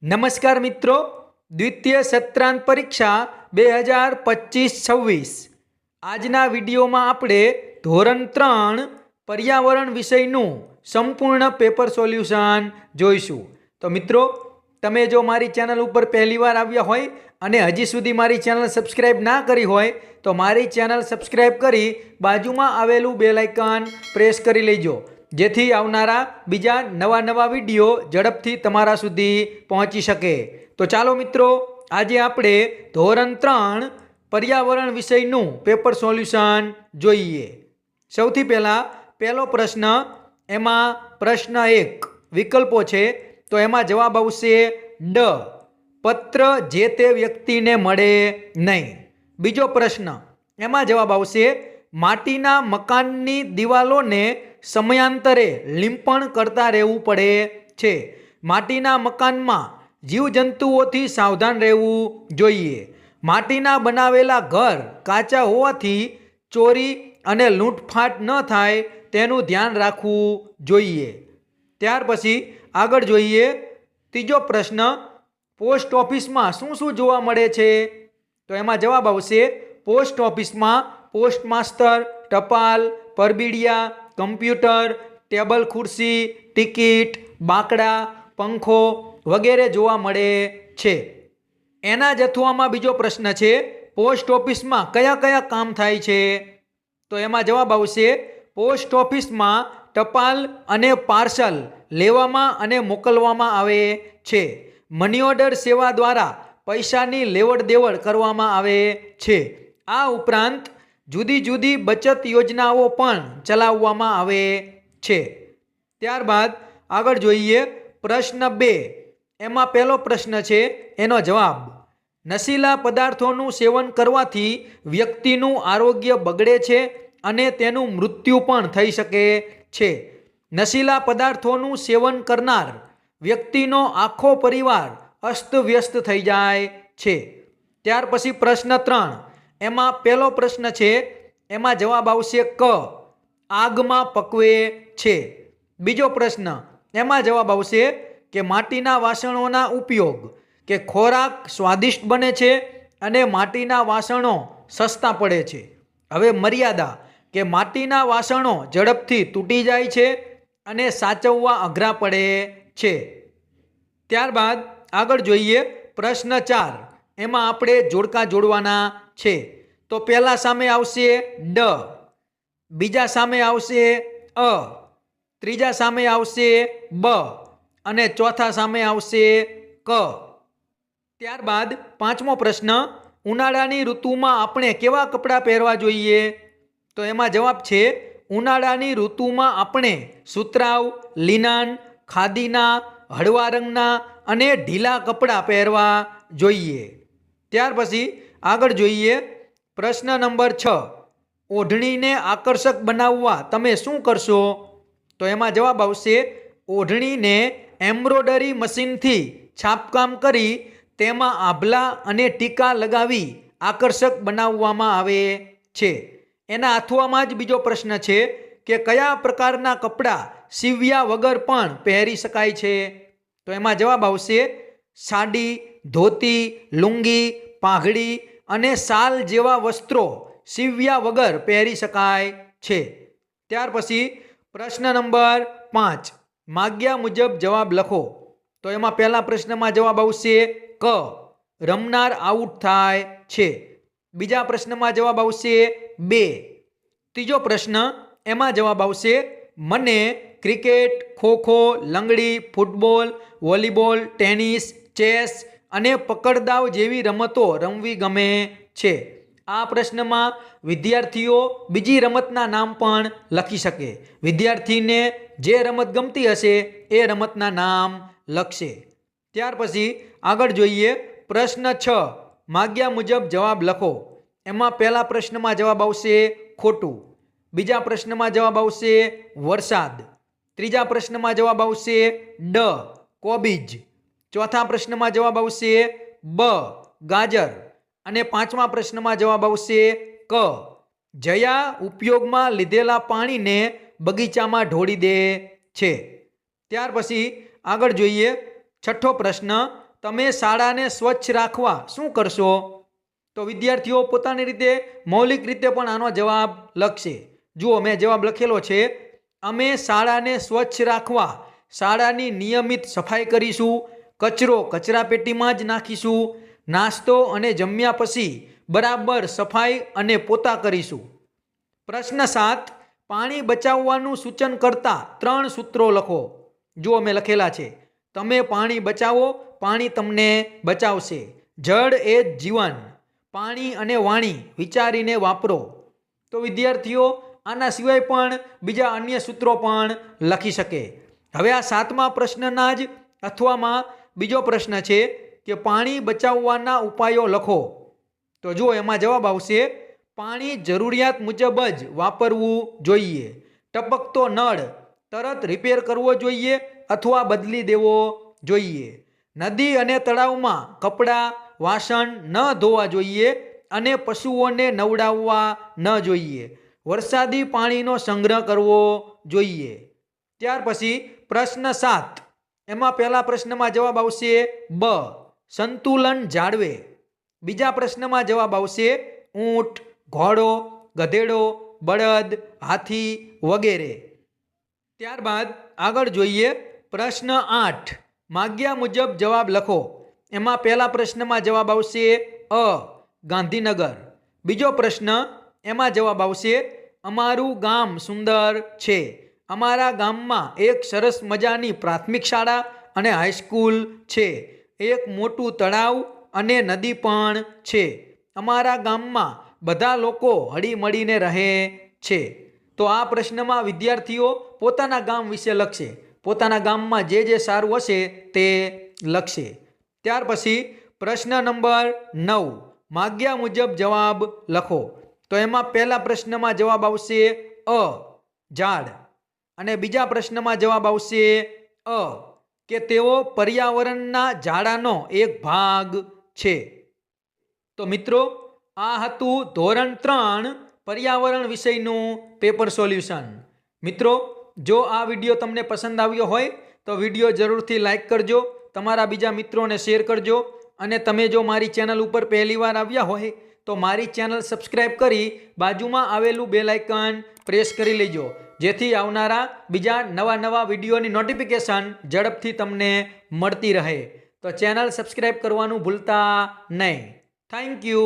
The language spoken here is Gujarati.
નમસ્કાર મિત્રો, દ્વિતીય સત્રાંત પરીક્ષા 2025-26 આજના વિડીયોમાં આપણે ધોરણ 3 પર્યાવરણ વિષયનું સંપૂર્ણ પેપર સોલ્યુશન જોઈશું। તો મિત્રો, તમે જો મારી ચેનલ ઉપર પહેલીવાર આવ્યા હોય અને હજી સુધી મારી ચેનલ સબસ્ક્રાઇબ ના કરી હોય તો મારી ચેનલ સબસ્ક્રાઇબ કરી બાજુમાં આવેલું બેલ આઇકન પ્રેસ કરી લેજો, જેથી આવનારા બીજા નવા વિડીયો ઝડપથી તમારા સુધી પહોંચી શકે। તો ચાલો મિત્રો, આજે આપણે ધોરણ 3 પર્યાવરણ વિષયનું પેપર સોલ્યુશન જોઈએ। સૌથી પહેલાં પહેલો પ્રશ્ન, એમાં પ્રશ્ન 1 વિકલ્પો છે, તો એમાં જવાબ આવશે ડ, પત્ર જે તે વ્યક્તિને મળે નહીં। બીજો પ્રશ્ન, એમાં જવાબ આવશે માટીના મકાનની દિવાલોને સમયાંતરે લીંપણ કરતા રહેવું પડે છે। માટીના મકાનમાં જીવજંતુઓથી સાવધાન રહેવું જોઈએ। માટીના બનાવેલા ઘર કાચા હોવાથી ચોરી અને લૂંટફાટ ન થાય તેનું ધ્યાન રાખવું જોઈએ। ત્યાર પછી આગળ જોઈએ ત્રીજો પ્રશ્ન, પોસ્ટ ઓફિસમાં શું શું જોવા મળે છે? તો એમાં જવાબ આવશે પોસ્ટ ઓફિસમાં પોસ્ટ માસ્ટર, ટપાલ, પરબીડિયા, કમ્પ્યુટર, ટેબલ ખુરશી, ટિકિટ, બાકડા, પંખો વગેરે જોવા મળે છે। એના જ અથવામાં બીજો પ્રશ્ન છે, પોસ્ટ ઓફિસમાં કયા કયા કામ થાય છે? તો એમાં જવાબ આવશે પોસ્ટ ઓફિસમાં ટપાલ અને પાર્સલ લેવામાં અને મોકલવામાં આવે છે। મની ઓર્ડર સેવા દ્વારા પૈસાની લેવડ દેવડ કરવામાં આવે છે। આ ઉપરાંત જુદી જુદી બચત યોજનાઓ પણ ચલાવવામાં આવે છે। ત્યારબાદ આગળ જોઈએ પ્રશ્ન 2, એમાં પહેલો પ્રશ્ન છે, એનો જવાબ, નશીલા પદાર્થોનું સેવન કરવાથી વ્યક્તિનું આરોગ્ય બગડે છે અને તેનું મૃત્યુ પણ થઈ શકે છે। નશીલા પદાર્થોનું સેવન કરનાર વ્યક્તિનો આખો પરિવાર અસ્તવ્યસ્ત થઈ જાય છે। ત્યાર પછી પ્રશ્ન 3, એમાં પહેલો પ્રશ્ન છે, એમાં જવાબ આવશે ક, આગમાં પકવે છે। બીજો પ્રશ્ન, એમાં જવાબ આવશે કે માટીના વાસણોના ઉપયોગ કે ખોરાક સ્વાદિષ્ટ બને છે અને માટીના વાસણો સસ્તા પડે છે। હવે મર્યાદા કે માટીના વાસણો ઝડપથી તૂટી જાય છે અને સાચવવા અઘરા પડે છે। ત્યારબાદ આગળ જોઈએ પ્રશ્ન 4, એમાં આપણે જોડકા જોડવાના છે। તો પહેલા સામે આવશે ડ, બીજા સામે આવશે અ, ત્રીજા સામે આવશે બ અને ચોથા સામે આવશે ક। ત્યારબાદ પાંચમો પ્રશ્ન, ઉનાળાની ઋતુમાં આપણે કેવા કપડાં પહેરવા જોઈએ? તો એમાં જવાબ છે ઉનાળાની ઋતુમાં આપણે સુતરાઉ, લીનન, ખાદીના, હળવા રંગના અને ઢીલા કપડાં પહેરવા જોઈએ। ત્યાર પછી આગળ જોઈએ પ્રશ્ન નંબર 6, ઓઢણીને આકર્ષક બનાવવા તમે શું કરશો? તો એમાં જવાબ આવશે ઓઢણીને એમ્બ્રોડરી મશીનથી છાપકામ કરી તેમાં આભલા અને ટીકા લગાવી આકર્ષક બનાવવામાં આવે છે। એના અથવામાં જ બીજો પ્રશ્ન છે કે કયા પ્રકારના કપડાં સીવ્યા વગર પણ પહેરી શકાય છે? તો એમાં જવાબ આવશે સાડી, ધોતી, લુંગી, પાઘડી અને શાલ જેવા વસ્ત્રો સીવ્યા વગર પહેરી શકાય છે। ત્યાર પછી પ્રશ્ન નંબર 5, માગ્યા મુજબ જવાબ લખો। તો એમાં પહેલા પ્રશ્નમાં જવાબ આવશે ક, રમનાર આઉટ થાય છે। બીજા પ્રશ્નમાં જવાબ આવશે 2, ત્રીજો પ્રશ્ન, એમાં જવાબ આવશે મને ક્રિકેટ, ખોખો, લંગડી, ફૂટબોલ, વોલીબોલ, ટેનિસ, ચેસ અને પકડદાવ જેવી રમતો રમવી ગમે છે। આ પ્રશ્નમાં વિદ્યાર્થીઓ બીજી રમતના નામ પણ લખી શકે। વિદ્યાર્થીને જે રમત ગમતી હશે એ રમતના નામ લખશે। ત્યાર પછી આગળ જોઈએ પ્રશ્ન 6, માગ્યા મુજબ જવાબ લખો। એમાં પહેલા પ્રશ્નમાં જવાબ આવશે ખોટું, બીજા પ્રશ્નમાં જવાબ આવશે વરસાદ, ત્રીજા પ્રશ્નમાં જવાબ આવશે ડ, કોબીજ, ચોથા પ્રશ્નમાં જવાબ આવશે બ, ગાજર અને પાંચમા પ્રશ્નમાં જવાબ આવશે ક, જયા ઉપયોગમાં લીધેલા પાણીને બગીચામાં ઢોળી દે છે। ત્યાર પછી આગળ જોઈએ છઠ્ઠો પ્રશ્ન, તમે શાળાને સ્વચ્છ રાખવા શું કરશો? તો વિદ્યાર્થીઓ પોતાની રીતે મૌલિક રીતે પણ આનો જવાબ લખશે. જુઓ, મેં જવાબ લખેલો છે. અમે શાળાને સ્વચ્છ રાખવા શાળાની નિયમિત સફાઈ કરીશું, કચરો કચરાપેટીમાં જ નાખીશું, નાસ્તો અને જમ્યા પછી બરાબર સફાઈ અને પોતા કરીશું. પ્રશ્ન 7, પાણી બચાવવાનું સૂચન કરતા 3 સૂત્રો લખો. જુઓ, મેં લખેલા છે. તમે પાણી બચાવો, પાણી તમને બચાવશે. જળ એ જ જીવન. પાણી અને વાણી વિચારીને વાપરો. તો વિદ્યાર્થીઓ આના સિવાય પણ બીજા અન્ય સૂત્રો પણ લખી શકે. હવે આ 7મા પ્રશ્નના જ અથવામાં બીજો પ્રશ્ન છે કે પાણી બચાવવાના ઉપાયો લખો. તો જુઓ, એમાં જવાબ આવશે પાણી જરૂરિયાત મુજબ જ વાપરવું જોઈએ. ટપકતો નળ તરત રિપેર કરવો જોઈએ અથવા બદલી દેવો જોઈએ. નદી અને તળાવમાં કપડાં વાસણ ન ધોવા જોઈએ અને પશુઓને નવડાવવા ન જોઈએ. વરસાદી પાણીનો સંગ્રહ કરવો જોઈએ. ત્યાર પછી પ્રશ્ન 7, એમાં પહેલા પ્રશ્નમાં જવાબ આવશે બ, સંતુલન જાળવે. બીજા પ્રશ્નમાં જવાબ આવશે ઊંટ, ઘોડો, ગધેડો, બળદ, હાથી વગેરે. ત્યારબાદ આગળ જોઈએ. પ્રશ્ન 8, માગ્યા મુજબ જવાબ લખો. એમાં પહેલા પ્રશ્નમાં જવાબ આવશે અ, ગાંધીનગર. બીજો પ્રશ્ન, એમાં જવાબ આવશે અમારું ગામ સુંદર છે. અમારા ગામમાં એક સરસ મજાની પ્રાથમિક શાળા અને હાઈસ્કૂલ છે. એક મોટું તળાવ અને નદી પણ છે. અમારા ગામમાં બધા લોકો હળીમળીને રહે છે. તો આ પ્રશ્નમાં વિદ્યાર્થીઓ પોતાના ગામ વિશે લખશે. પોતાના ગામમાં જે જે સારું હશે તે લખશે. ત્યાર પછી પ્રશ્ન નંબર 9, માગ્યા મુજબ જવાબ લખો. તો એમાં પહેલા પ્રશ્નમાં જવાબ આવશે અ, ઝાડ. અને બીજા પ્રશ્નમાં જવાબ આવશે અ, કે તેઓ પર્યાવરણના ઝાડાનો એક ભાગ છે. તો મિત્રો, આ હતું ધોરણ 3 પર્યાવરણ વિષયનું પેપર સોલ્યુશન. મિત્રો, જો આ વિડીયો તમને પસંદ આવ્યો હોય તો વિડીયો જરૂરથી લાઈક કરજો, તમારા બીજા મિત્રોને શેર કરજો. અને તમે જો મારી ચેનલ ઉપર પહેલીવાર આવ્યા હોય તો મારી ચેનલ સબસ્ક્રાઈબ કરી બાજુમાં આવેલું બેલ આઇકન પ્રેસ કરી લેજો, જેથી આવનારા બીજા નવા વિડીયોની નોટિફિકેશન ઝડપથી તમને મળતી રહે. તો ચેનલ સબસ્ક્રાઈબ કરવાનું ભૂલતા નહીં. Thank you.